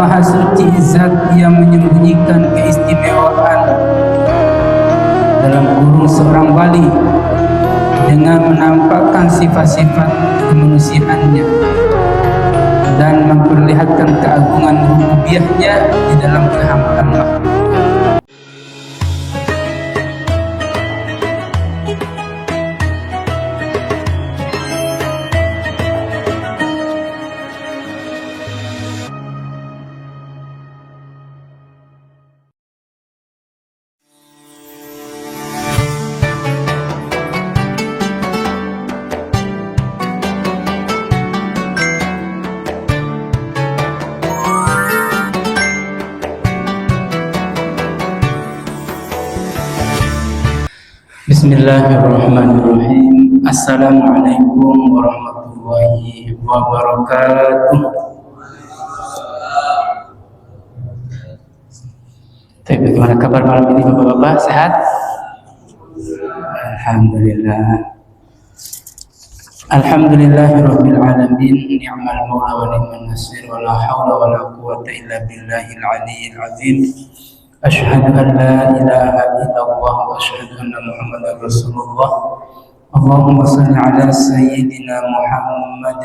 Maha Suci Zat yang menyembunyikan keistimewaan dalam kurung seorang wali dengan menampakkan sifat-sifat kemanusiaannya dan memperlihatkan keagungan rububiyahnya di dalam kehambaan makhluk. Bismillahirrahmanirrahim. Assalamualaikum warahmatullahi wabarakatuh. Bagaimana kabar malam ini Bapak-bapak? Sehat? Alhamdulillah. Alhamdulillahirabbil alamin. Ni'mal maula wa ni'man nasir wa la haula wa la quwwata illa billahil aliyyil azim. Asyhadu an la ilaha illallah wa asyhadu anna Muhammadar Rasulullah. Allahumma shalli ala sayyidina Muhammad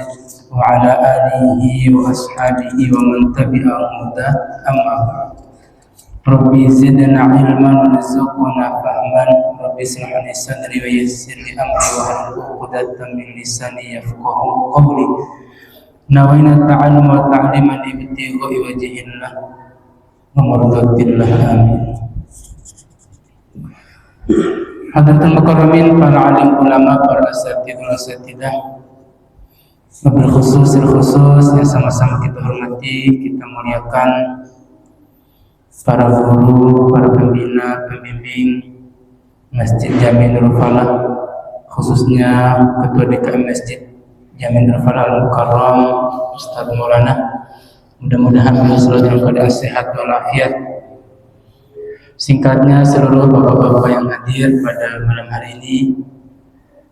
wa ala alihi wa ashabihi wa man tabi'ahum hudah. Amma ba'd. Rabbi zidna ilman wa rizqna fahman. Rabbi shrah li sadri wa yassir li amri wa hlul 'uqdatam min lisani yafqahu qawli. Nawaitu ta'alluma wa ta'liman ibtigha'i wajhillah. Alhamdulillah, amin. Hadratul mukarramin, para alim ulama, para asatidah, wabil khusus yang sama-sama kita hormati, kita muliakan para guru, para pembina, pembimbing Masjid Jami Nurul Falah, khususnya Ketua DKM Masjid Jami Nurul Falah Al-Mukarram Ustaz Maulana. Mudah-mudahan beliau selalu dalam keadaan sehat walafiat. Singkatnya, seluruh bapak-bapak yang hadir pada malam hari ini,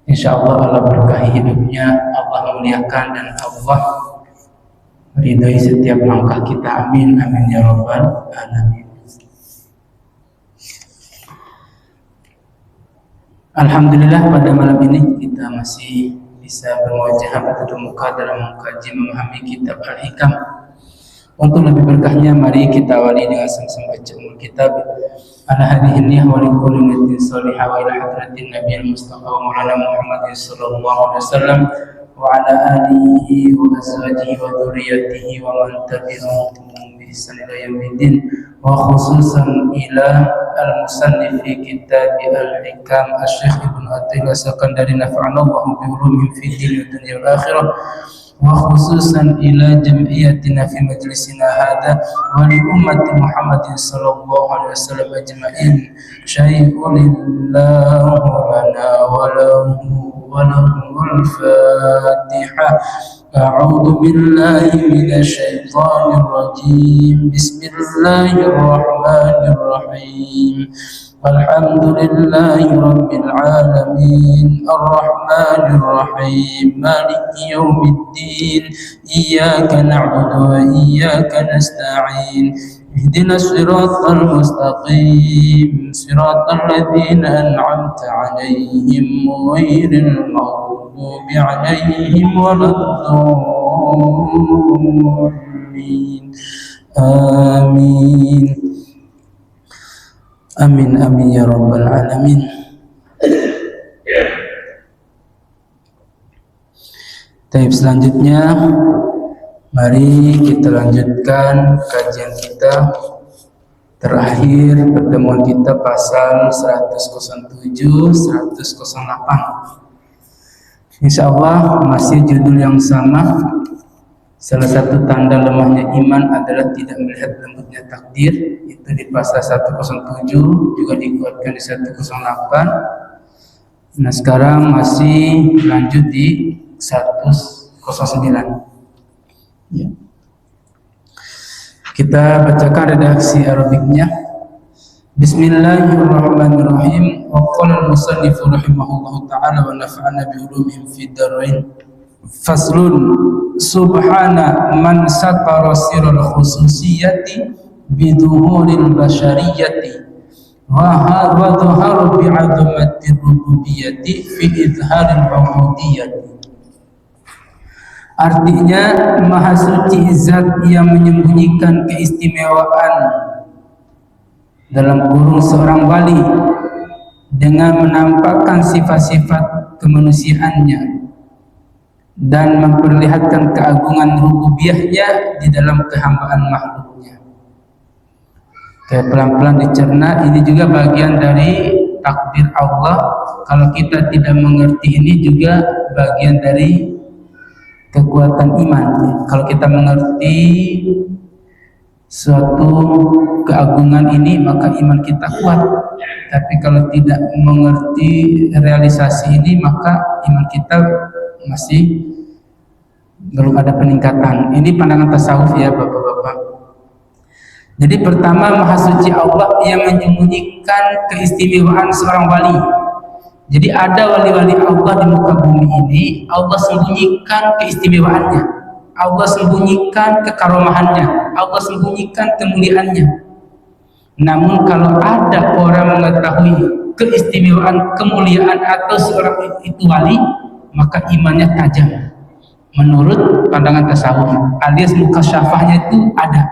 insya Allah Allah berkahi hidupnya, Allah muliakan dan Allah ridhoi setiap langkah kita. Amin, amin ya rabbal alamin. Alhamdulillah, pada malam ini kita masih bisa berwajah bertatap muka dalam mengkaji memahami kitab Al-Hikam. Untuk lebih berkahnya, mari kita awali dengan sama-sama baca kitab ala hadhihi niyyah wa li kulli niyatin shalihah wa ila hadratin nabiyil mustafa wa maulana Muhammadin sallallahu alaihi wasallam wa ala alihi wa azwajihi wa dzurriyyatihi wa man tabi'ahum bi ihsan ila yaumiddin, wa khususan ila al-musannif fi kitab Al-Hikam Asy-Syaikh Ibnu Athaillah Sakandari nafa'anallahu bi ulumihi fid dunya wad dunya wal akhirah, wa khususan ila jam'iyatina fi majlisina hadha wa li ummati Muhammadin sallallahu alaihi wasallam ajma'in. Syai'ulillahu lana wa lahumul Fatihah. A'udzu billahi minasy syaithanir rajim. Bismillahirrahmanirrahim. Alhamdulillahi rabbil alamin, arrahmanir rahim, maliki yaumiddin, iyyaka na'budu wa iyyaka nasta'in, ihdinas siratal mustaqim, siratal ladzina an'amta 'alaihim ghairil maghdubi 'alaihim waladdallin. Amin. Amin amin ya rabbal alamin. Baik, selanjutnya mari kita lanjutkan kajian kita terakhir, pertemuan kita pasal 107 108. Insyaallah masih judul yang sama. Salah satu tanda lemahnya iman adalah tidak melihat lembutnya takdir. Itu di pasal 107, juga dikuatkan di 108. Nah, sekarang masih lanjut di 109. Ya. Kita bacakan redaksi Arabiknya. Bismillahirrahmanirrahim. Wa qala al-musannif rahimahullahu ta'ala wa nafa'ana bi ulumihim fid darain. Faslun subhana man satara sirul khususiyati biduhuril basyariyati wa dhuharu bi'azamatir rububiyyati fi izharil ubudiyati. Artinya Maha Suci Zat yang menyembunyikan keistimewaan dalam kurung seorang wali dengan menampakkan sifat-sifat kemanusiaannya dan memperlihatkan keagungan rububiyahnya di dalam kehambaan makhluknya. Kayak pelan-pelan dicerna, ini juga bagian dari takdir Allah. Kalau kita tidak mengerti ini juga bagian dari kekuatan iman. Kalau kita mengerti suatu keagungan ini, maka iman kita kuat. Tapi kalau tidak mengerti realisasi ini, maka iman kita masih belum ada peningkatan. Ini pandangan tasawuf ya Bapak-bapak. Jadi pertama, Maha Suci Allah yang menyembunyikan keistimewaan seorang wali. Jadi ada wali-wali Allah di muka bumi ini, Allah sembunyikan keistimewaannya, Allah sembunyikan kekaromahannya, Allah sembunyikan kemuliaannya. Namun kalau ada orang mengetahui keistimewaan, kemuliaan atau seorang itu wali, maka imannya tajam menurut pandangan tasawuf, alias mukasyafahnya itu ada.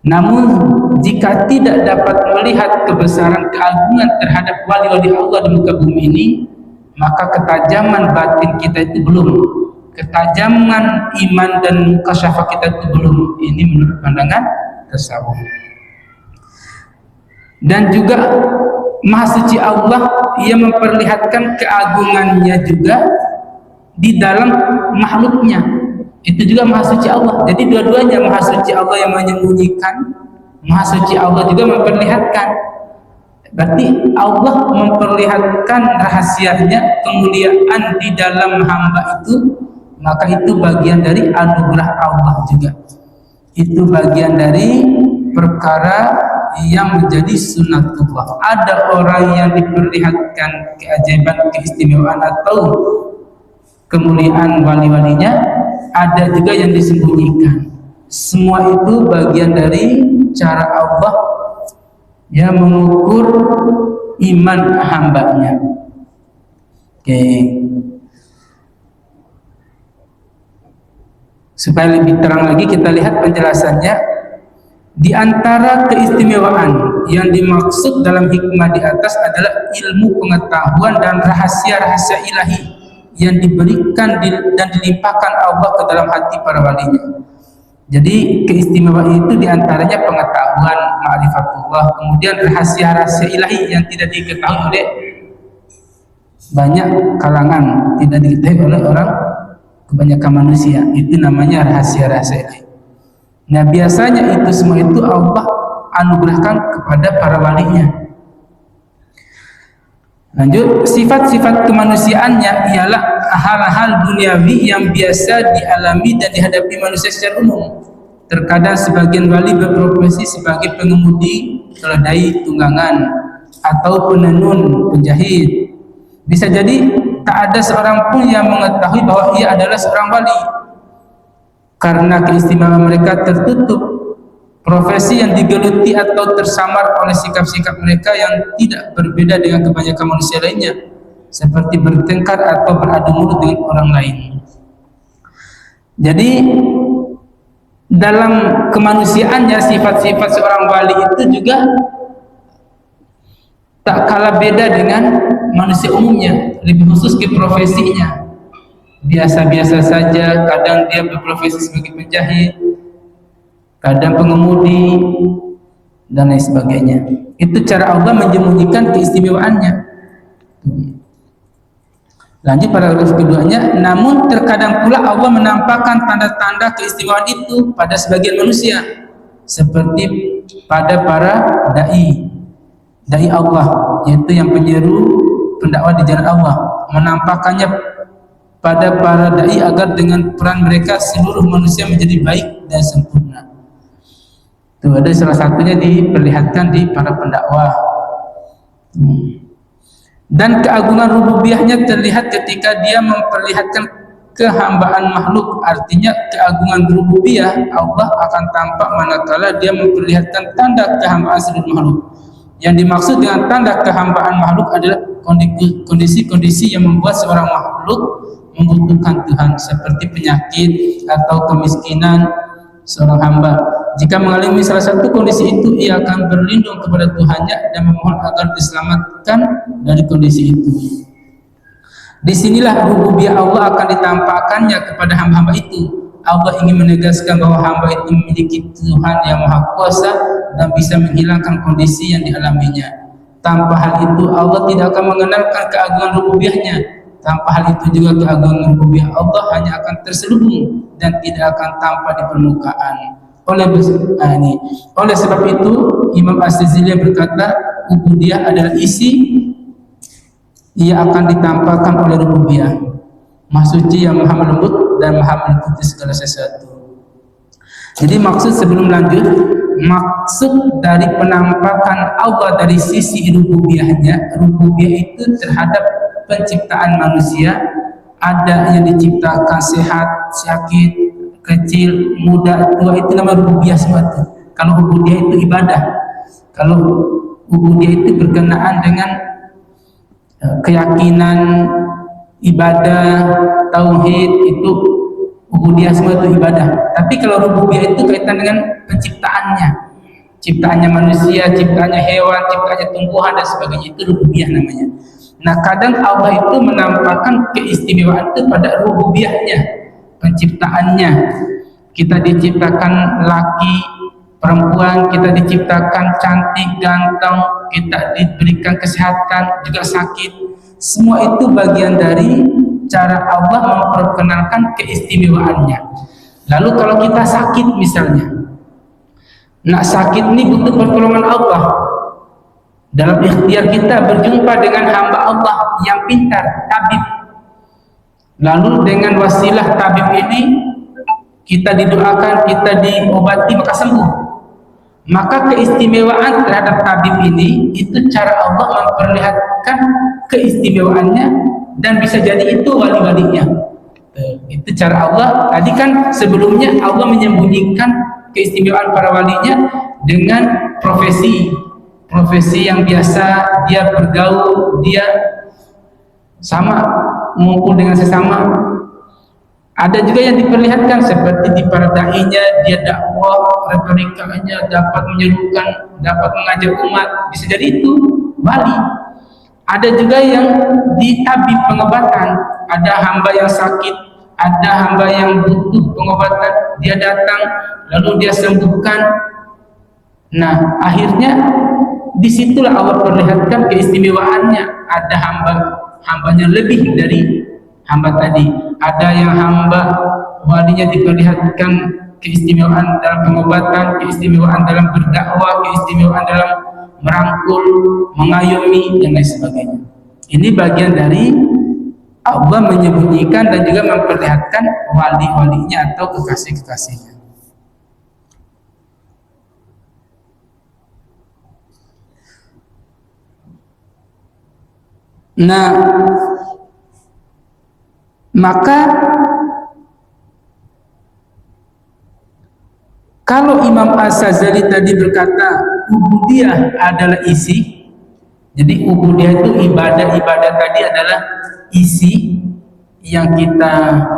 Namun jika tidak dapat melihat kebesaran keagungan terhadap wali-wali Allah di muka bumi ini, maka ketajaman batin kita itu belum, ketajaman iman dan mukasyafah kita itu belum. Ini menurut pandangan tasawuf. Dan juga Maha Suci Allah yang memperlihatkan keagungannya juga di dalam makhluknya. Itu juga Maha Suci Allah. Jadi dua-duanya, Maha Suci Allah yang menyembunyikan, Maha Suci Allah juga memperlihatkan. Berarti Allah memperlihatkan rahasianya, kemuliaan di dalam hamba itu, maka itu bagian dari anugerah Allah juga. Itu bagian dari perkara yang menjadi sunnatullah. Ada orang yang diperlihatkan keajaiban, keistimewaan atau kemuliaan wali-walinya, ada juga yang disembunyikan. Semua itu bagian dari cara Allah yang mengukur iman hambanya. Oke. Supaya lebih terang lagi kita lihat penjelasannya. Di antara keistimewaan yang dimaksud dalam hikmah di atas adalah ilmu pengetahuan dan rahasia-rahasia ilahi yang diberikan dan dilimpahkan Allah ke dalam hati para walinya. Jadi keistimewaan itu diantaranya pengetahuan, ma'rifatullah, kemudian rahasia-rahasia ilahi yang tidak diketahui oleh banyak kalangan, tidak diketahui oleh orang kebanyakan manusia. Itu namanya rahasia-rahasia ilahi. Nah biasanya itu semua itu Allah anugerahkan kepada para walinya. Lanjut, sifat-sifat kemanusiaannya ialah hal-hal duniawi yang biasa dialami dan dihadapi manusia secara umum. Terkadang sebagian wali berprofesi sebagai pengemudi keledai tunggangan atau penenun, penjahit. Bisa jadi tak ada seorang pun yang mengetahui bahwa ia adalah seorang wali, karena keistimewaan mereka tertutup. Profesi yang digeluti atau tersamar oleh sikap-sikap mereka yang tidak berbeda dengan kebanyakan manusia lainnya, seperti bertengkar atau beradu mulut dengan orang lain. Jadi dalam kemanusiaannya, sifat-sifat seorang wali itu juga tak kalah beda dengan manusia umumnya, lebih khusus ke profesinya. Biasa-biasa saja, kadang dia berprofesi sebagai penjahit, kadang pengemudi, dan lain sebagainya. Itu cara Allah menyembunyikan keistimewaannya. Lanjut paragraf keduanya, namun terkadang pula Allah menampakkan tanda-tanda keistimewaan itu pada sebagian manusia, seperti pada para dai Allah, yaitu yang penyeru pendakwah di jalan Allah, menampakkannya pada para dai agar dengan peran mereka seluruh manusia menjadi baik dan sempurna. Itu ada salah satunya diperlihatkan di para pendakwah. Dan keagungan rububiyahnya terlihat ketika dia memperlihatkan kehambaan makhluk, artinya keagungan rububiyah Allah akan tampak manakala dia memperlihatkan tanda kehambaan seluruh makhluk. Yang dimaksud dengan tanda kehambaan makhluk adalah kondisi-kondisi yang membuat seorang makhluk membutuhkan Tuhan, seperti penyakit atau kemiskinan seorang hamba. Jika mengalami salah satu kondisi itu, ia akan berlindung kepada Tuhannya dan memohon agar diselamatkan dari kondisi itu. Disinilah rububiyah Allah akan ditampakkannya kepada hamba-hamba itu. Allah ingin menegaskan bahwa hamba itu memiliki Tuhan yang Maha Kuasa dan bisa menghilangkan kondisi yang dialaminya. Tanpa hal itu, Allah tidak akan mengenalkan keagungan rububiyahnya. Tanpa hal itu juga keagungan rububiyah Allah hanya akan terselubung dan tidak akan tampak di permukaan. Oleh sebab itu, Imam As-Sazili berkata, ubudiyah adalah isi, ia akan ditampakkan oleh rububiyah, Maha Suci yang Maha Melembut dan Maha meliputi segala sesuatu. Jadi maksud sebelum lanjut, maksud dari penampakan Allah dari sisi rububiyahnya, rububiyah itu terhadap penciptaan manusia, ada yang diciptakan sehat, sakit, kecil, muda, tua, itu nama rububiyah semua itu. Kalau rububiyah itu ibadah, kalau rububiyah itu berkenaan dengan keyakinan, ibadah, tauhid, itu ubudiyah semua itu ibadah. Tapi kalau rububiyah itu kaitan dengan ciptaannya manusia, ciptaannya hewan, ciptaannya tumbuhan dan sebagainya, itu rububiyah namanya. Nah, kadang Allah itu menampakkan keistimewaan itu pada rububiyahnya, penciptaannya. Kita diciptakan laki, perempuan, kita diciptakan cantik, ganteng, kita diberikan kesehatan, juga sakit. Semua itu bagian dari cara Allah memperkenalkan keistimewaannya. Lalu kalau kita sakit misalnya, nak sakit ini butuh pertolongan Allah. Dalam ikhtiar kita berjumpa dengan hamba Allah yang pintar, tabib. Lalu dengan wasilah tabib ini kita didoakan, kita diobati, maka sembuh. Maka keistimewaan terhadap tabib ini, itu cara Allah memperlihatkan keistimewaannya, dan bisa jadi itu wali-walinya. Itu cara Allah. Tadi kan sebelumnya Allah menyembunyikan keistimewaan para walinya dengan profesi yang biasa dia bergaul, dia sama mengumpul dengan sesama. Ada juga yang diperlihatkan seperti di para dai-nya, dia dakwah, retorikanya dapat menyerukan, dapat mengajak umat, bisa jadi itu wali. Ada juga yang di tabib pengobatan, ada hamba yang sakit, ada hamba yang butuh pengobatan, dia datang lalu dia sembuhkan. Nah, akhirnya disitulah Allah perlihatkan keistimewaannya. Ada hambanya lebih dari hamba tadi. Ada yang hamba walinya diperlihatkan keistimewaan dalam pengobatan, keistimewaan dalam berdakwah, keistimewaan dalam merangkul, mengayomi, dan lain sebagainya. Ini bagian dari Allah menyembunyikan dan juga memperlihatkan wali-walinya atau kekasih-kekasihnya. Nah, maka kalau Imam As-Sazali tadi berkata ubudiyah adalah isi, jadi ubudiyah itu ibadah tadi adalah isi yang kita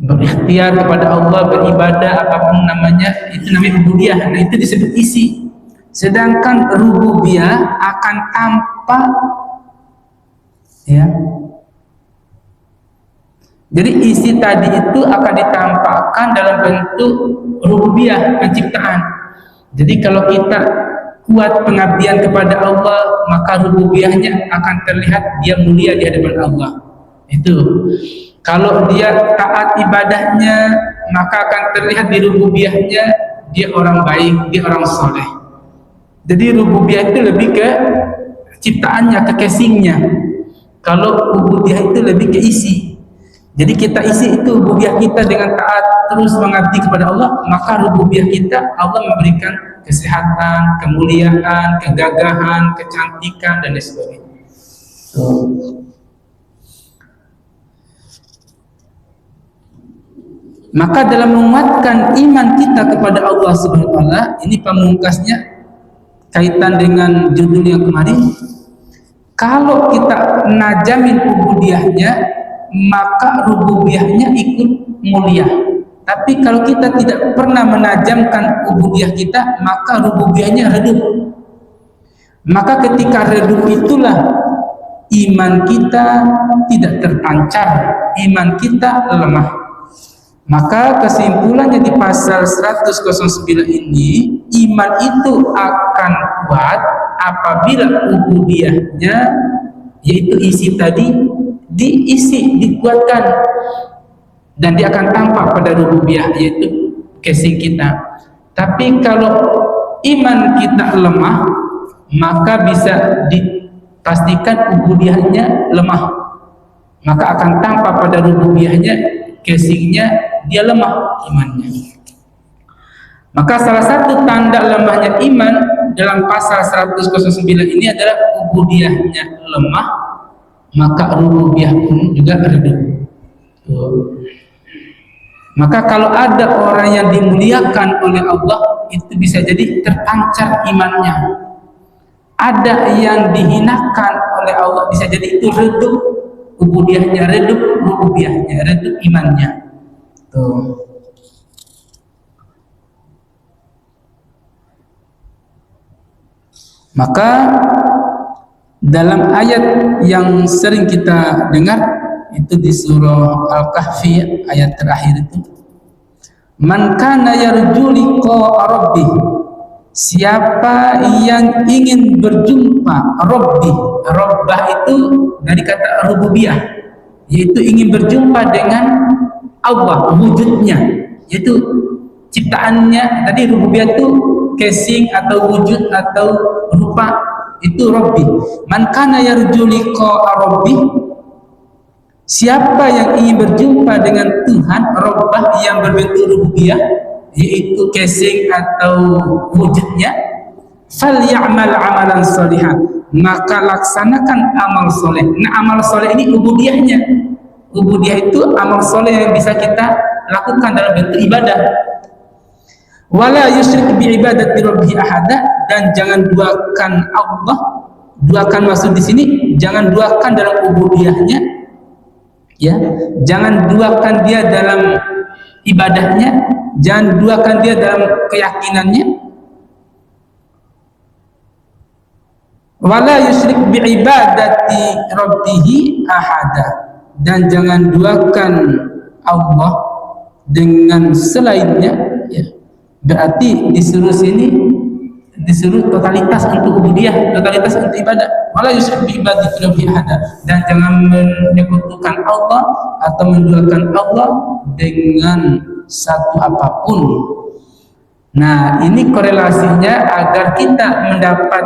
berikhtiar kepada Allah, beribadah apapun namanya, itu namanya ubudiyah. Nah, itu disebut isi. Sedangkan rububiyah akan tampak, ya. Jadi isi tadi itu akan ditampakkan dalam bentuk rububiyah, penciptaan. Jadi kalau kita kuat pengabdian kepada Allah, maka rububiyahnya akan terlihat, dia mulia di hadapan Allah. Itu. Kalau dia taat ibadahnya, maka akan terlihat di rububiyahnya dia orang baik, dia orang soleh. Jadi rububiyah itu lebih ke ciptaannya, ke casingnya. Kalau rububiyah itu lebih ke isi. Jadi kita isi itu rububiyah kita dengan taat terus mengabdi kepada Allah, maka rububiyah kita Allah memberikan kesehatan, kemuliaan, kegagahan, kecantikan, dan lain sebagainya. Maka dalam menguatkan iman kita kepada Allah Subhanahu wa taala, ini pamungkasnya kaitan dengan judul yang kemarin. Kalau kita najamin ubudiyahnya, maka rububiyahnya ikut mulia. Tapi kalau kita tidak pernah menajamkan ubudiyah kita, maka rububiyahnya redup. Maka ketika redup itulah iman kita tidak terpancar, iman kita lemah. Maka kesimpulannya di pasal 109 ini, iman itu akan kuat apabila ubudiyahnya, yaitu isi tadi, diisi, dikuatkan, dan dia akan tampak pada rububiyah, yaitu casing kita. Tapi kalau iman kita lemah, maka bisa dipastikan ubudiyahnya lemah, maka akan tampak pada rububiyahnya, casingnya dia lemah imannya. Maka salah satu tanda lemahnya iman dalam pasal 109 ini adalah ubudiyahnya lemah, maka rububiyah pun juga redup. Maka kalau ada orang yang dimuliakan oleh Allah, itu bisa jadi terpancar imannya. Ada yang dihinakan oleh Allah, bisa jadi itu redup ubudiyahnya, redup rububiyahnya, redup imannya. Tuh. Maka dalam ayat yang sering kita dengar itu di surah Al-Kahfi ayat terakhir itu, man kana yarju liqa rabbih, siapa yang ingin berjumpa Rabbih. Rabbah itu dari kata rububiyah, yaitu ingin berjumpa dengan Allah, wujudnya, yaitu ciptaannya. Tadi rububiyah itu casing atau wujud atau rupa, itu Rabbi. Man kana yarju liqa rabbih, siapa yang ingin berjumpa dengan Tuhan Rabbah yang berbentuk rububiyah, yaitu casing atau wujudnya, falyamal amalan sholihan, maka laksanakan amal soleh. Nah, amal soleh ini ubudiyahnya. Ubudiyah itu amal soleh yang bisa kita lakukan dalam bentuk ibadah. Wala yusyrik bi ibadati rabbih ahada, dan jangan duakan Allah. Duakan maksud di sini jangan duakan dalam ubudiyahnya, ya. Jangan duakan dia dalam ibadahnya, jangan duakan dia dalam keyakinannya. Wala yusyrik bi ibadati rabbih ahada, dan jangan duakan Allah dengan selainnya, ya. Berarti disuruh sini, disuruh totalitas untuk ubudiyah, totalitas untuk ibadah. Wala yusyrik bi ibadati rabbih ahada, dan jangan menyekutukan Allah atau menduakan Allah dengan satu apapun. Nah, ini korelasinya agar kita mendapat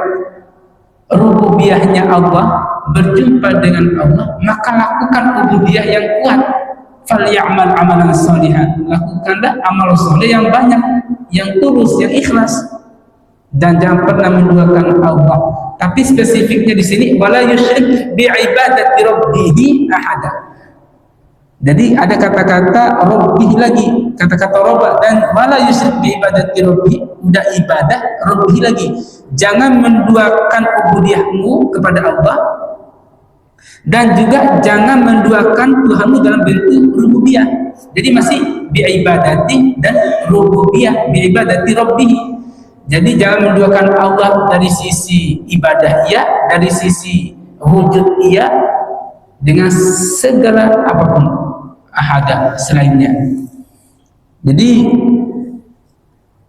rububiyahnya Allah, berjumpa dengan Allah, maka lakukan ubudiyah yang kuat. Falyamal amalan sholihan, lakukanlah amal soleh yang banyak, yang tulus, yang ikhlas, dan jangan pernah menduakan Allah. Tapi spesifiknya di sini wala yusyrik bi ibadati rabbih ahada. Jadi ada kata-kata rabbih lagi, kata-kata robba, dan wala yusyrik bi ibadati rabbih, udah ibadah rabbih lagi. Jangan menduakan ubudiyahmu kepada Allah, dan juga jangan menduakan Tuhanmu dalam bentuk rububiyah. Jadi masih bi ibadati dan rububiyah, bi ibadati rabbih. Jadi jangan menduakan Allah dari sisi ibadah iya, dari sisi wujud iya, dengan segala apapun ahada selainnya. Jadi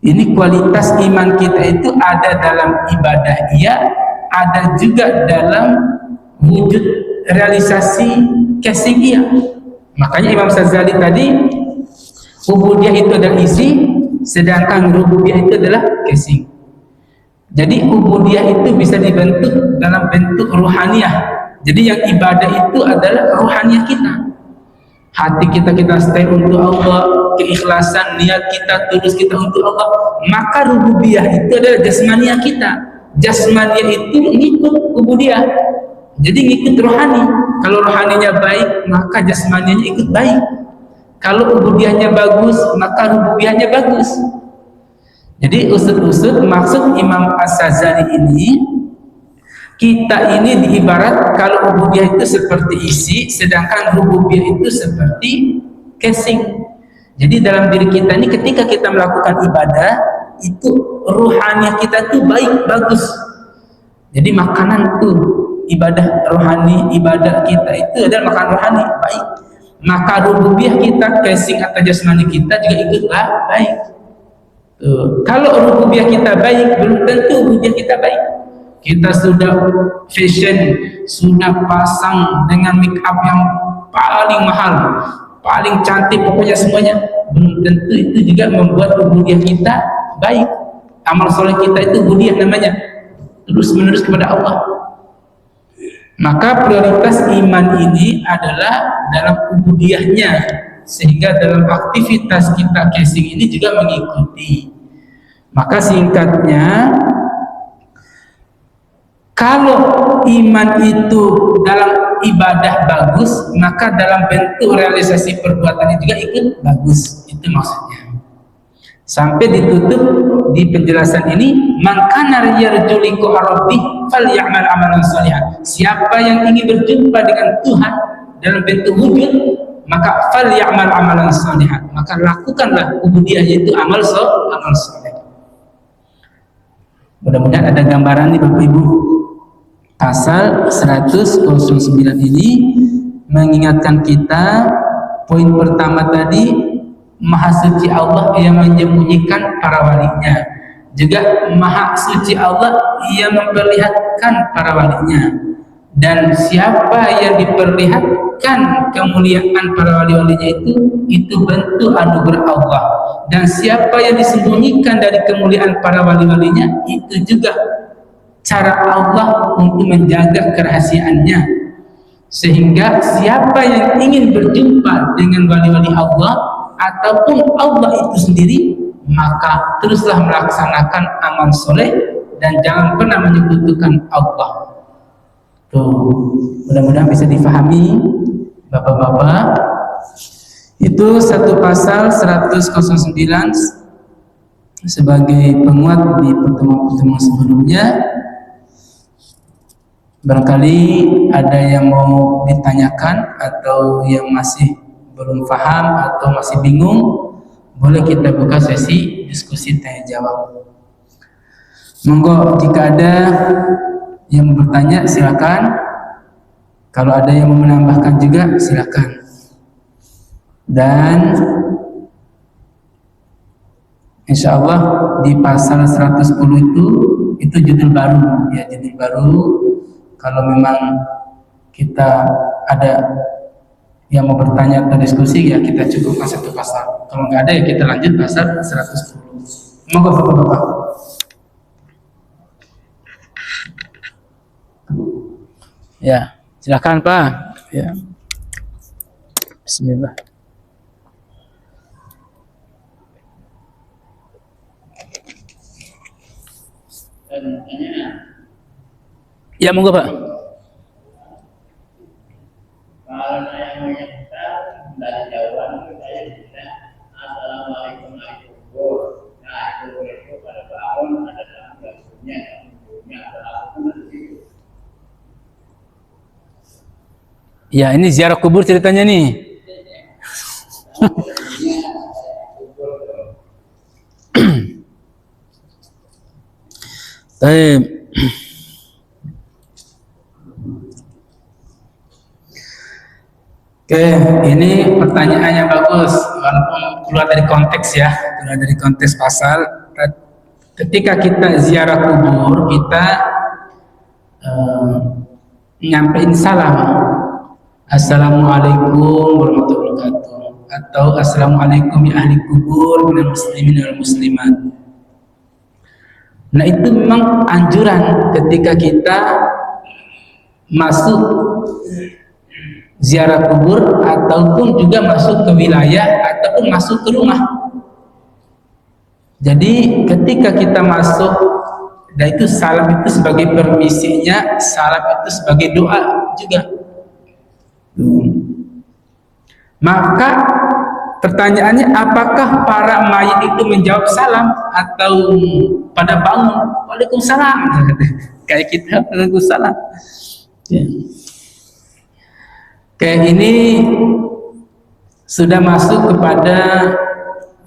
ini kualitas iman kita itu ada dalam ibadah iya, ada juga dalam wujud realisasi casing iya. Makanya Imam Ghazali tadi, ubudiyah itu adalah isi, sedangkan rububiyah itu adalah casing. Jadi ubudiyah itu bisa dibentuk dalam bentuk ruhaniyah. Jadi yang ibadah itu adalah ruhaniyah kita. Hati kita stay untuk Allah, keikhlasan niat kita, tulus kita untuk Allah. Maka rububiyah itu adalah jasmaniyah kita. Jasmaniyah itu ngikut ubudiyah. Jadi ngikut rohani. Kalau rohaninya baik, maka jasmaninya ikut baik. Kalau ubudiyahnya bagus, maka rububiyahnya bagus. Jadi usut-usut maksud Imam As-Sazali ini, kita ini diibarat kalau ubudiyah itu seperti isi, sedangkan rububiyah itu seperti casing. Jadi dalam diri kita ini ketika kita melakukan ibadah, itu ruhani kita itu baik, bagus. Jadi makanan tuh ibadah rohani, ibadah kita itu adalah makanan rohani, baik. Maka rububiyah kita, casing atau jasmani kita juga ikutlah baik. Kalau rububiyah kita baik, belum tentu rububiyah kita baik. Kita sudah fashion, sudah pasang dengan make up yang paling mahal, paling cantik, pokoknya semuanya, belum tentu itu juga membuat rububiyah kita baik. Amal soleh kita itu ubudiyah namanya, terus menerus kepada Allah. Maka prioritas iman ini adalah dalam ubudiyahnya, sehingga dalam aktivitas kita casing ini juga mengikuti. Maka singkatnya, kalau iman itu dalam ibadah bagus, maka dalam bentuk realisasi perbuatannya juga ikut bagus. Itu maksudnya. Sampai ditutup di penjelasan ini, man kana yarju liqa rabbih falyamal amalan shalihan. Siapa yang ingin berjumpa dengan Tuhan dalam bentuk wujud, maka falyamal amalan shalihan. Maka lakukanlah ubudiyah, yaitu amal saleh. Mudah-mudahan ada gambaran nih Bapak Ibu. Pasal 109 ini mengingatkan kita, poin pertama tadi, Maha suci Allah yang menyembunyikan para walinya, juga Maha suci Allah yang memperlihatkan para walinya. Dan siapa yang diperlihatkan kemuliaan para wali-walinya itu bentuk anugerah Allah. Dan siapa yang disembunyikan dari kemuliaan para wali-walinya, itu juga cara Allah untuk menjaga kerahasiaannya. Sehingga siapa yang ingin berjumpa dengan wali-wali Allah ataupun Allah itu sendiri, maka teruslah melaksanakan amal soleh dan jangan pernah menyekutukan Allah. Tuh, mudah-mudahan bisa difahami Bapak-bapak. Itu satu pasal 109 sebagai penguat di pertemuan-pertemuan sebelumnya. Barangkali ada yang mau ditanyakan atau yang masih belum paham atau masih bingung, boleh kita buka sesi diskusi tanya jawab. Monggo, jika ada yang bertanya silakan. Kalau ada yang mau menambahkan juga silakan. Dan insya Allah di pasal 110 itu judul baru, ya, judul baru. Kalau memang kita ada yang mau bertanya atau diskusi, ya kita cukupkan satu pasal. Kalau nggak ada, ya kita lanjut pasal 110. Monggo Bapak-bapak. Ya, silakan Pak. Ya. Bismillah. Ya, monggo Pak. Kalau saya menyebutkan dari jauhan saya bisa assalamualaikum warahmatullahi. Nah itu pada bangun ada dalam gasunya berlaku itu. Ya, ini ziarah kubur ceritanya nih. Oke, ini pertanyaan yang bagus, walaupun keluar dari konteks ya, keluar dari konteks pasal. Ketika kita ziarah kubur, kita nyampein salam, assalamualaikum warahmatullahi wabarakatuh, atau assalamualaikum ya ahli kubur minal muslimin wal muslimat. Nah, itu memang anjuran ketika kita masuk ziarah kubur ataupun juga masuk ke wilayah ataupun masuk ke rumah. Jadi ketika kita masuk, dan itu salam itu sebagai permisinya, salam itu sebagai doa juga. Maka pertanyaannya, apakah para mayit itu menjawab salam atau pada bangun Waalaikumsalam kayak kita Waalaikumsalam ya. Kayak ini sudah masuk kepada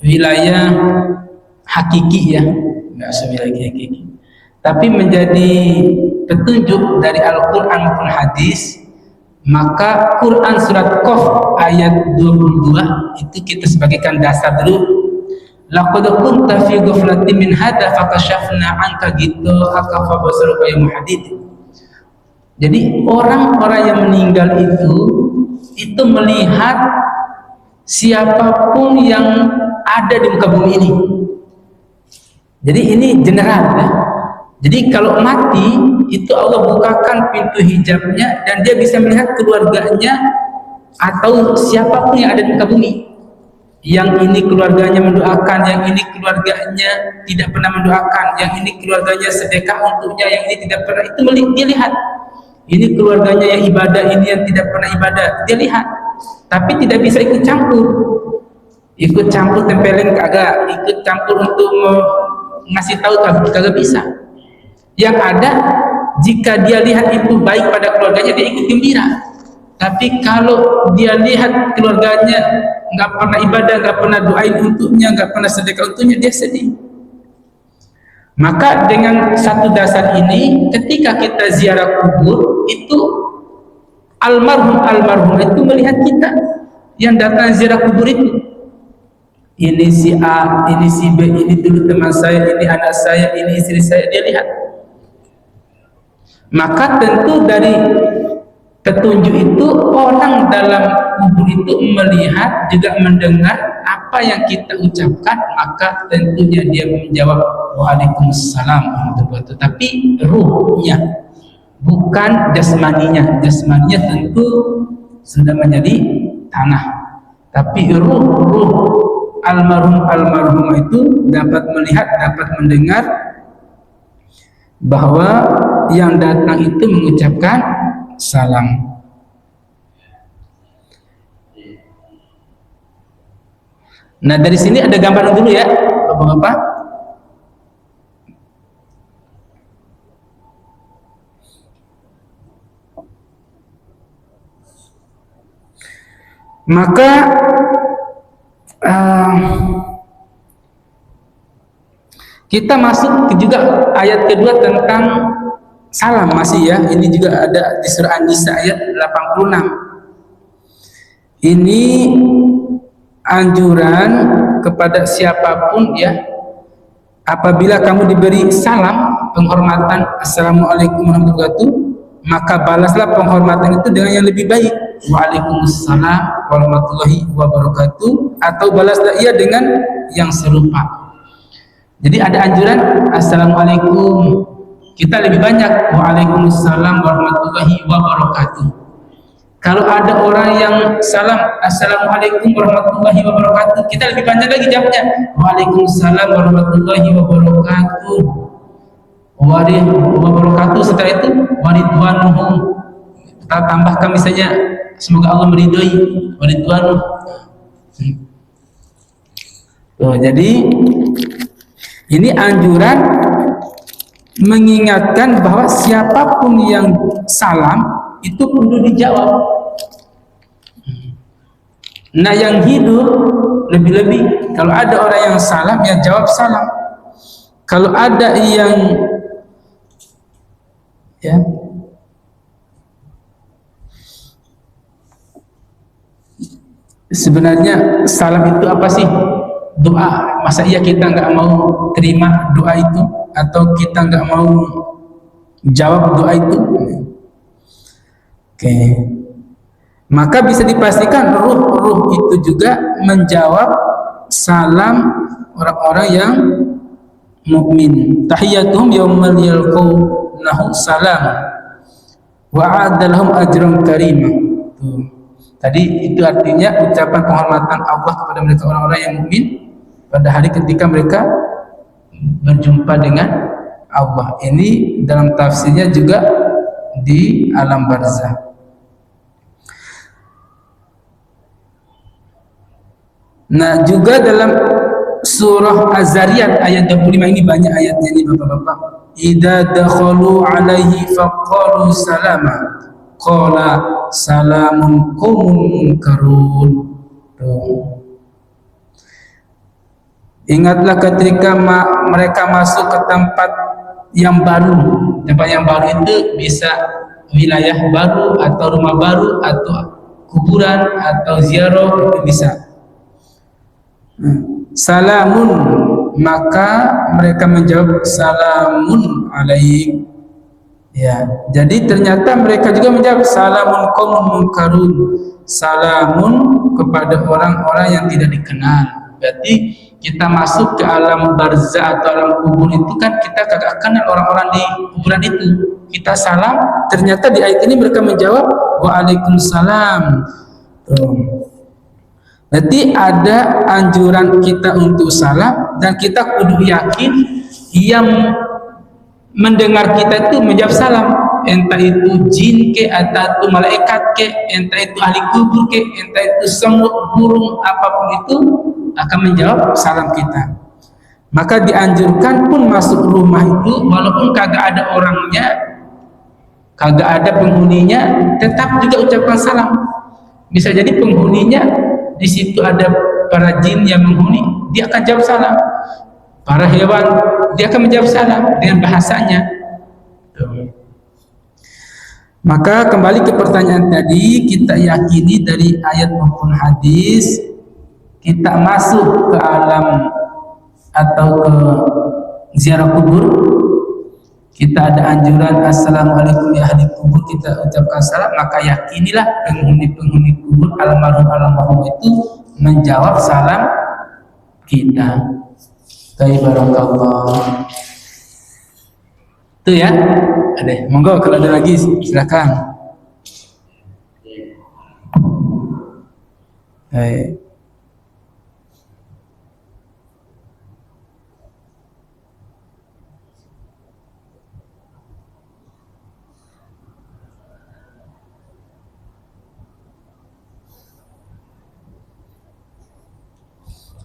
wilayah hakiki ya, nggak sewilayah hakiki, tapi menjadi petunjuk dari Al-Quran maupun hadis. Maka Quran surat Qaf ayat 22 itu kita sebagaikan dasar dulu. Laqad kunta fi ghaflatin min hadza fakashafna 'anka ghita'aka fa basaruka ya muhaddid. Jadi orang-orang yang meninggal itu melihat siapapun yang ada di muka bumi ini. Jadi ini general ya. Jadi kalau mati itu Allah bukakan pintu hijabnya dan dia bisa melihat keluarganya atau siapapun yang ada di muka bumi. Yang ini keluarganya mendoakan, yang ini keluarganya tidak pernah mendoakan, yang ini keluarganya sedekah untuknya, yang ini tidak pernah, itu dia lihat. Ini keluarganya yang ibadah, ini yang tidak pernah ibadah, dia lihat. Tapi tidak bisa ikut campur. Ikut campur tempelin kagak, ikut campur untuk ngasih tahu kagak bisa. Yang ada, jika dia lihat itu baik pada keluarganya, dia ikut gembira. Tapi kalau dia lihat keluarganya nggak pernah ibadah, nggak pernah doain untuknya, nggak pernah sedekah untuknya, dia sedih. Maka dengan satu dasar ini, ketika kita ziarah kubur, itu almarhum itu melihat kita yang datang ziarah kubur itu. Ini si A, ini si B, ini dulu teman saya, ini anak saya, ini istri saya, dia lihat. Maka tentu dari petunjuk itu orang dalam kubur itu melihat juga mendengar apa yang kita ucapkan, maka tentunya dia menjawab Waalaikumsalam. Tapi ruhnya, bukan jasmaninya. Jasmaninya tentu sudah menjadi tanah, tapi ruh almarhum itu dapat melihat, dapat mendengar bahwa yang datang itu mengucapkan salam. Nah, dari sini ada gambaran dulu ya, Bapak-bapak. Maka kita masuk juga ayat kedua tentang salam masih ya. Ini juga ada di surah An-Nisa ayat 86. Ini anjuran kepada siapapun ya, apabila kamu diberi salam penghormatan Assalamualaikum warahmatullahi wabarakatuh, maka balaslah penghormatan itu dengan yang lebih baik, Waalaikumsalam warahmatullahi wabarakatuh, atau balaslah ia dengan yang serupa. Jadi ada anjuran Assalamualaikum, kita lebih banyak Waalaikumsalam warahmatullahi wabarakatuh. Kalau ada orang yang salam Assalamualaikum warahmatullahi wabarakatuh, kita lebih banyak lagi jawabnya Waalaikumsalam warahmatullahi wabarakatuh. Wabarakatuh, setelah itu waridwanuhum, kita tambahkan misalnya semoga Allah meridhoi waridwanuh. Jadi ini anjuran mengingatkan bahwa siapapun yang salam itu perlu dijawab. Nah, yang hidup lebih-lebih kalau ada orang yang salam, ya jawab salam. Kalau ada yang ya sebenarnya salam itu apa sih? Doa. Masa iya kita nggak mau terima doa itu, atau kita nggak mau jawab doa itu? Oke. Maka bisa dipastikan ruh itu juga menjawab salam orang-orang yang mukmin. Tahiyyatuhum yaumal yalqawnahu salam wa a'adalahum ajran karimah. Tadi itu artinya ucapan penghormatan Allah kepada mereka orang-orang yang mukmin pada hari ketika mereka berjumpa dengan Allah. Ini dalam tafsirnya juga di alam barzah. Nah, juga dalam surah Az-Zariyat ayat 25 ini banyak ayatnya ini Bapak-bapak. Idza dakhalu alaihi faqalu salama qala salamun qaumun munkarun. Ingatlah ketika mereka masuk ke tempat yang baru. Tempat yang baru itu bisa wilayah baru atau rumah baru atau kuburan atau ziarah, itu bisa. Salamun, maka mereka menjawab salamun alaik. Ya, jadi ternyata mereka juga menjawab salamun qaumun munkarun. Salamun kepada orang-orang yang tidak dikenal. Berarti kita masuk ke alam barzah atau alam kubur itu kan kita kagak kenal orang-orang di kuburan itu. Kita salam, ternyata di ayat ini mereka menjawab waalaikumsalam. Berarti ada anjuran kita untuk salam dan kita kudu yakin yang mendengar kita itu menjawab salam, entah itu jin ke, entah itu malaikat ke, entah itu ahli kubur ke, entah itu semut, burung, apapun itu akan menjawab salam kita. Maka dianjurkan pun masuk rumah itu walaupun kagak ada orangnya, kagak ada penghuninya, tetap juga ucapkan salam. Bisa jadi penghuninya di situ ada para jin yang menghuni, dia akan jawab salam. Para hewan, dia akan menjawab salam dengan bahasanya. Maka kembali ke pertanyaan tadi, kita yakini dari ayat maupun hadis, kita masuk ke alam atau ke ziarah kubur, kita ada anjuran assalamualaikum ya ahli kubur, kita ucapkan salam, maka yakinilah penghuni-penghuni kubur almarhum itu menjawab salam kita. Baik, barakallah. Itu ya. Ada. Monggo kalau ada lagi silakan. Baik.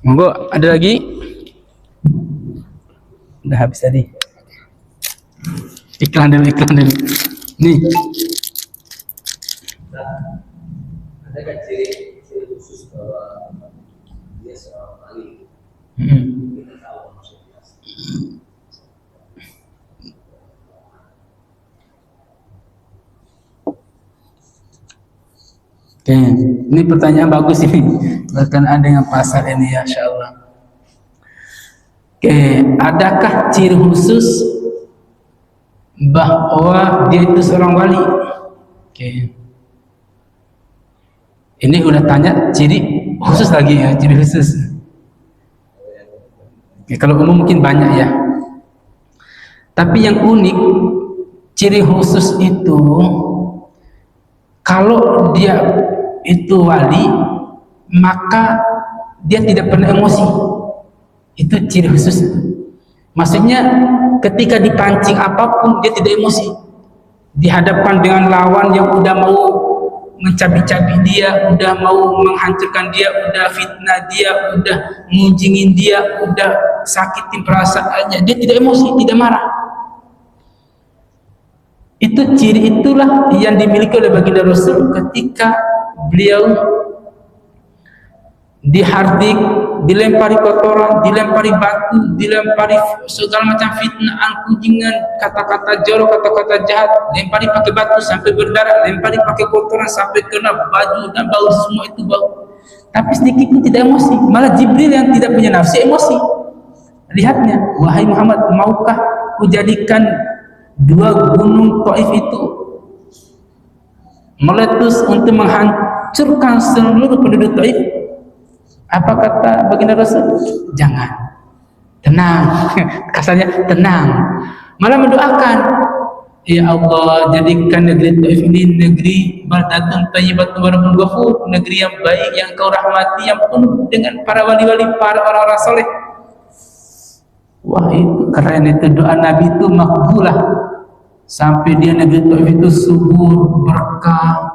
Monggo, ada lagi? Udah habis tadi. Iklan dulu. Nih. Ada kan ciri khusus bahwa dia seorang wali? Kita tahu maksudnya. Oke, ini pertanyaan bagus ini. Bahkan ada yang pasar ini ya, insyaallah. Oke, adakah ciri khusus bahwa dia itu seorang wali? Oke. Ini udah tanya ciri khusus lagi ya, ciri khusus. Oke, kalau umum mungkin banyak ya. Tapi yang unik, ciri khusus itu kalau dia itu wali, maka dia tidak pernah emosi. Itu ciri khusus. Maksudnya ketika dipancing apapun dia tidak emosi. Dihadapkan dengan lawan yang udah mau mencabik-cabik dia, udah mau menghancurkan dia, udah fitnah dia, udah ngunjingin dia, udah sakitin perasaannya, dia tidak emosi, tidak marah. Itu ciri itulah yang dimiliki oleh baginda Rasul ketika beliau dihardik, dilempari kotoran, dilempari batu, dilempari segala macam fitnah, kunjingan, kata-kata jorok, kata-kata jahat, lempari pakai batu sampai berdarah, lempari pakai kotoran sampai kena baju dan bau, semua itu bau. Tapi sedikit pun tidak emosi. Malah Jibril yang tidak punya nafsu emosi. Lihatnya, wahai Muhammad, maukah kujadikan dua gunung Taif itu meletus untuk menghancurkan seluruh penduduk Taif? Apa kata baginda Rasul? Jangan. Tenang. Kasarnya tenang. Malah mendoakan, ya Allah, jadikan negeri Taif ini negeri baldatun thayyibatun wa rabbun ghafur, negeri yang baik yang kau rahmati, yang penuh dengan para wali-wali, para orang-orang soleh. Wah, itu keren, itu doa Nabi itu makbulah. Sampai dia negeri Taif itu subur, berkah,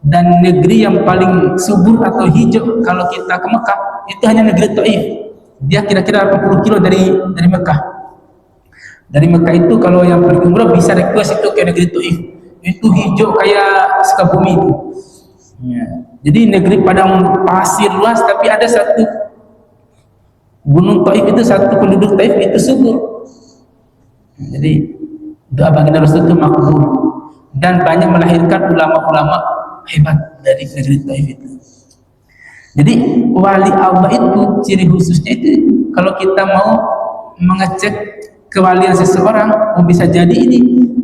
Dan negeri yang paling subur atau hijau kalau kita ke Mekah itu hanya negeri Taif. Dia kira-kira 80 kilo dari Mekah. Dari Mekah itu kalau yang pergi umrah bisa request itu ke negeri Taif. Itu hijau kayak Sukabumi itu. Ya. Jadi negeri padang pasir luas, tapi ada satu gunung Taif itu, satu penduduk Taif itu subur. Jadi doa baginda Rasul itu makbul dan banyak melahirkan ulama-ulama hebat dari negeri Taif itu. Jadi wali Allah itu ciri khususnya itu kalau kita mau mengecek kewalian seseorang, bisa jadi ini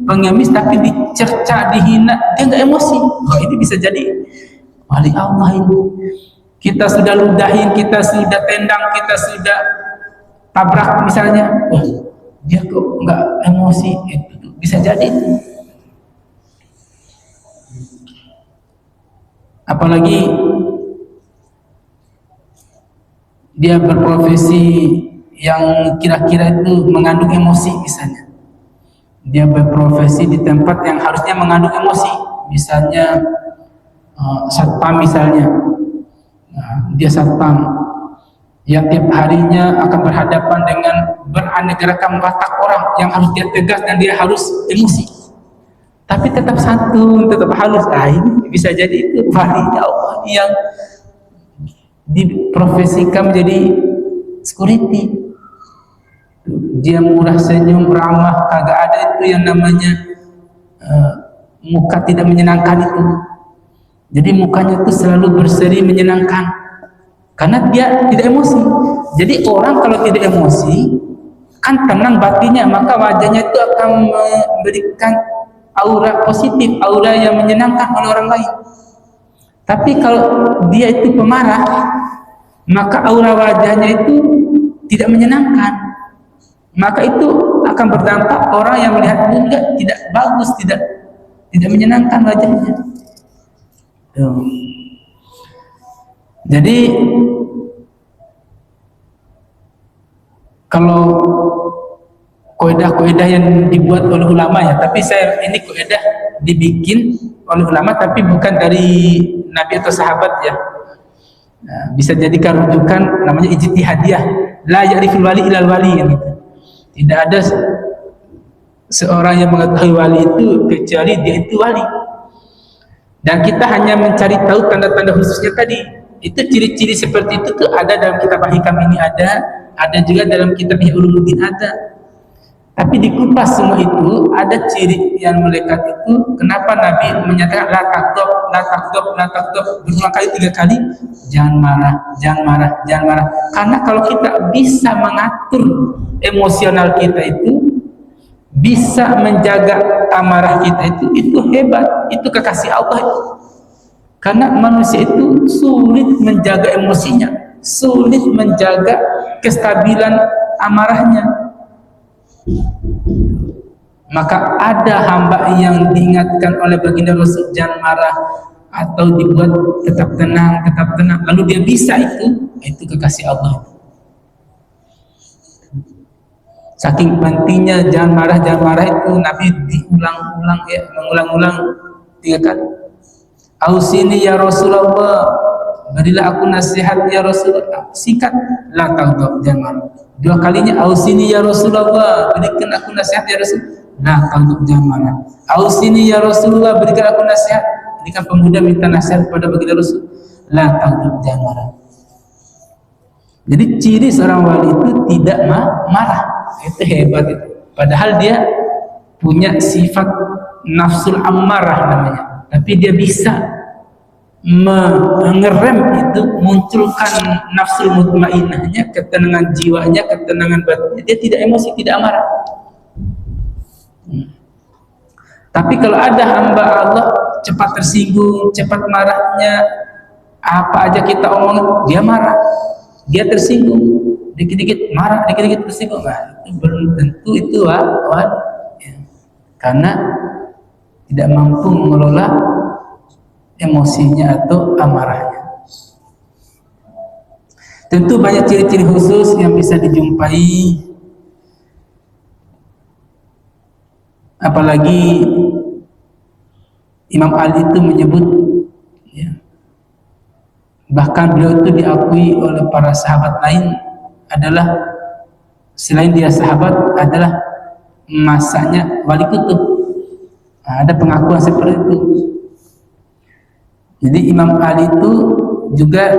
pengemis tapi dicerca, dihina, dia nggak emosi. Oh, ini bisa jadi wali Allah ini. Kita sudah ludahin, kita sudah tendang, kita sudah tabrak misalnya, dia kok nggak emosi, itu bisa jadi itu. Apalagi dia berprofesi yang kira-kira itu mengandung emosi misalnya. Dia berprofesi di tempat yang harusnya mengandung emosi, misalnya satpam misalnya. Nah, dia satpam yang tiap harinya akan berhadapan dengan beraneka ragam watak orang yang harus dia tegas dan dia harus emosi. Tapi tetap santun, tetap halus. Ini bisa jadi itu wali Allah yang diprofesikan menjadi security. Dia murah senyum, ramah, kagak ada itu yang namanya muka tidak menyenangkan itu. Jadi mukanya itu selalu berseri menyenangkan karena dia tidak emosi. Jadi orang kalau tidak emosi kan tenang batinnya, maka wajahnya itu akan memberikan aura positif, aura yang menyenangkan oleh orang lain. Tapi kalau dia itu pemarah, maka aura wajahnya itu tidak menyenangkan. Maka itu akan berdampak orang yang melihat juga tidak bagus, tidak menyenangkan wajahnya. Jadi kalau kaidah-kaidah yang dibuat oleh ulama ya, tapi saya ini kaidah dibikin oleh ulama tapi bukan dari Nabi atau sahabat ya. Nah, bisa jadikan rujukan namanya ijtihadiyah. La ya'riful wali ilal wali gitu. Tidak ada seorang yang mengetahui wali itu kecuali dia itu wali. Dan kita hanya mencari tahu tanda-tanda khususnya tadi. Itu ciri-ciri seperti itu tuh ada dalam kitab Hikam ini ada juga dalam kitab Ulumuddin ada. Tapi dikupas semua itu ada ciri yang melekat itu. Kenapa Nabi menyatakan la takdob berulang kali 3 kali, jangan marah. Karena kalau kita bisa mengatur emosional kita itu, bisa menjaga amarah kita itu hebat, itu kekasih Allah itu. Karena manusia itu sulit menjaga emosinya, sulit menjaga kestabilan amarahnya. Maka ada hamba yang diingatkan oleh baginda Rasul jangan marah atau dibuat tetap tenang, lalu dia bisa itu kekasih Allah. Saking pentingnya jangan marah itu Nabi mengulang-ulang 3 kali. Ausini ya Rasulullah, berilah aku nasihat ya Rasulullah. Singkat, la taghdab, jangan marah. 2 kalinya, ausini ya Rasulullah, berikan aku nasihat ya Rasul. La taghdab, jangan marah. Ausini ya Rasulullah, berikan aku nasihat. Ini kan pemuda minta nasihat kepada baginda Rasul. La taghdab, jangan marah. Jadi ciri seorang wali itu tidak marah. Itu hebat itu. Padahal dia punya sifat nafsul ammarah namanya. Tapi dia bisa mengerem itu, munculkan nafsul mutmainnahnya, ketenangan jiwanya, ketenangan batinnya. Dia tidak emosi, tidak marah. Tapi kalau ada hamba Allah cepat tersinggung, cepat marahnya, apa aja kita omong dia marah, dia tersinggung, dikit-dikit marah, dikit-dikit tersinggung. Nah, itu belum tentu itu ya. Karena tidak mampu mengelola emosinya atau amarahnya. Tentu banyak ciri-ciri khusus yang bisa dijumpai. Apalagi Imam Ali itu menyebut Bahkan beliau itu diakui oleh para sahabat lain adalah, selain dia sahabat, adalah masanya wali kutub. Ada pengakuan seperti itu. Jadi Imam Ali itu juga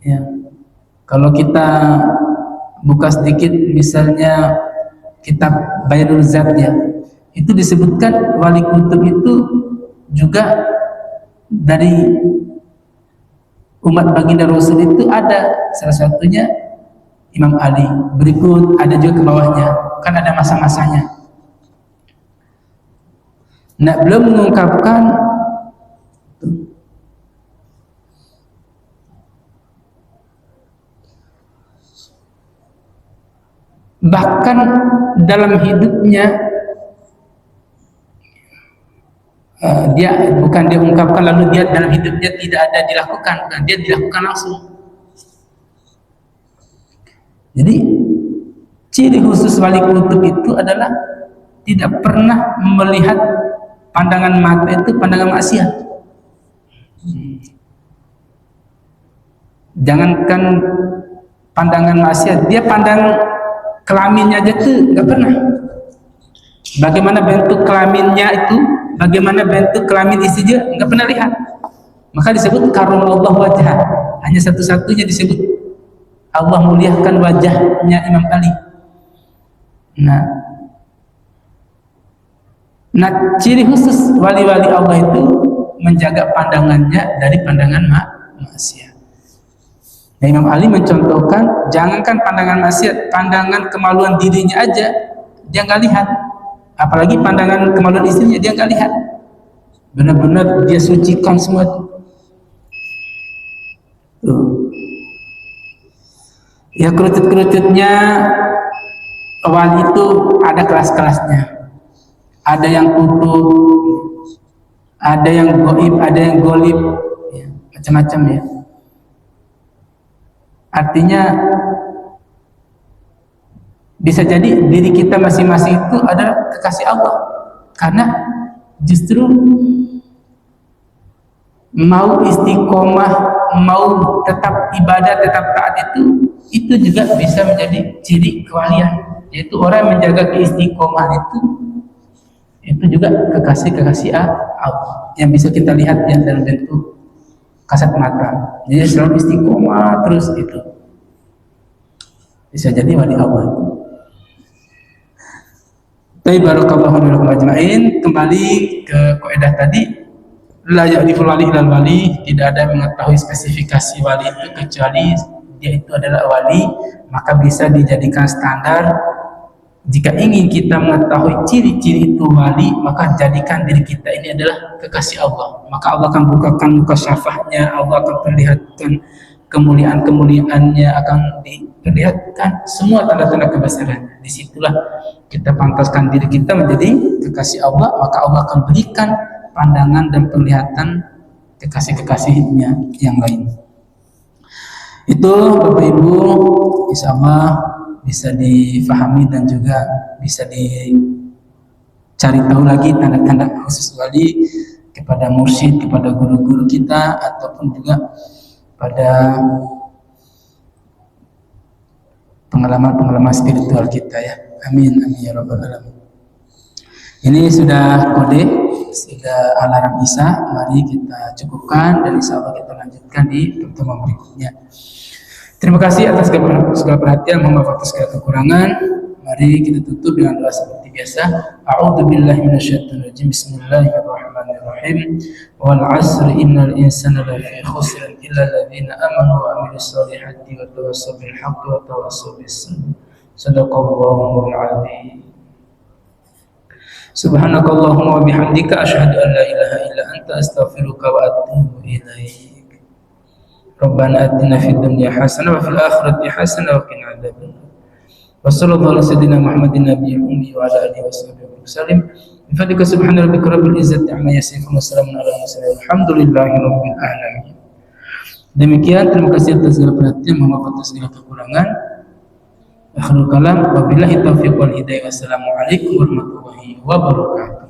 ya, kalau kita buka sedikit misalnya kitab Bayanul Zat ya, itu disebutkan wali kutub itu juga dari umat baginda Rasul itu ada, salah satunya Imam Ali. Berikut ada juga ke bawahnya, kan ada masa-masanya. Nah, belum mengungkapkan bahkan dalam hidupnya dia bukan dia ungkapkan lalu dia dalam hidupnya tidak ada dilakukan, bukan, dia dilakukan langsung. Jadi ciri khusus wali kutub itu adalah tidak pernah melihat pandangan mata itu pandangan maksiat. Jangankan pandangan maksiat, dia pandang kelaminnya aja tuh nggak pernah. Bagaimana bentuk kelaminnya itu, bagaimana bentuk kelamin istrinya nggak pernah lihat. Maka disebut karramallahu wajhah, hanya satu-satunya disebut Allah muliakan wajahnya Imam Ali. Nah, ciri khusus wali-wali Allah itu menjaga pandangannya dari pandangan maksiat. Nah, Imam Ali mencontohkan, jangankan pandangan maksiat, pandangan kemaluan dirinya aja dia nggak lihat. Apalagi pandangan kemaluan istrinya dia nggak lihat. Benar-benar dia sucikan semua itu. Ya, kerucut-kerucutnya wali itu ada kelas-kelasnya. Ada yang tutup, ada yang goib, ada yang golib, ya, macam-macam ya. Artinya bisa jadi diri kita masing-masing itu adalah kekasih Allah, karena justru mau istiqomah, mau tetap ibadah, tetap taat itu juga bisa menjadi ciri kewalian, yaitu orang yang menjaga keistiqomah itu juga kekasih Allah yang bisa kita lihat yang dalam bentuk kasat mata. Jadi selalu istiqomah terus, itu bisa jadi wali Allah. Tapi barakallahu fiikum ajma'in. Kembali ke kaidah tadi, la ya'riful wali ilal wali, tidak ada yang mengetahui spesifikasi wali itu kecuali dia itu adalah wali. Maka bisa dijadikan standar. Jika ingin kita mengetahui ciri-ciri itu wali, maka jadikan diri kita ini adalah kekasih Allah. Maka Allah akan bukakan muka syafahnya, Allah akan perlihatkan kemuliaan-kemuliaannya, akan diperlihatkan semua tanda-tanda kebesaran. Disitulah kita pantaskan diri kita menjadi kekasih Allah, maka Allah akan berikan pandangan dan penglihatan kekasih-kekasihnya yang lain. Itu Bapak Ibu, insya Allah bisa difahami dan juga bisa dicari tahu lagi tanda-tanda khusus wali kepada mursyid, kepada guru-guru kita, ataupun juga pada pengalaman-pengalaman spiritual kita ya. Amin, amin ya rabbal alamin. Ini sudah kode, sudah alarm Isya. Mari kita cukupkan dan insya Allah kita lanjutkan di pertemuan berikutnya. Terima kasih atas segala perhatian, mohon maaf atas segala kekurangan. Mari kita tutup dengan doa seperti biasa. A'udzubillahi minasyaitonir rajim. Bismillahirrahmanirrahim. Wal 'asri innal insana lafi khusr illa alladziina aamanu wa 'amilus shalihati wa tawassaw bil haqqi wa tawassaw bis sabr. Shadaqallahul 'azim. Subhanakallahumma wa bihamdika asyhadu an la ilaha illa anta astaghfiruka wa atubu ilaik. Rabbana atina fid dunya hasanah wa fil akhirati hasanah wa qina adzabannar. Wa sallallahu ala sayyidina Muhammadin nabiyil ummi wa ala alihi washabihi wasallam. Bi fadlika subhana rabbika rabbil izzati amma yasifun wa salamun ala mursalin walhamdulillahi rabbil alamin. Demikian, terima kasih atas segala perhatian, mohon maaf atas segala kekurangan. Akhirul kalam, wabillahi taufiq wal hidayah. Wassalamualaikum warahmatullahi wabarakatuh.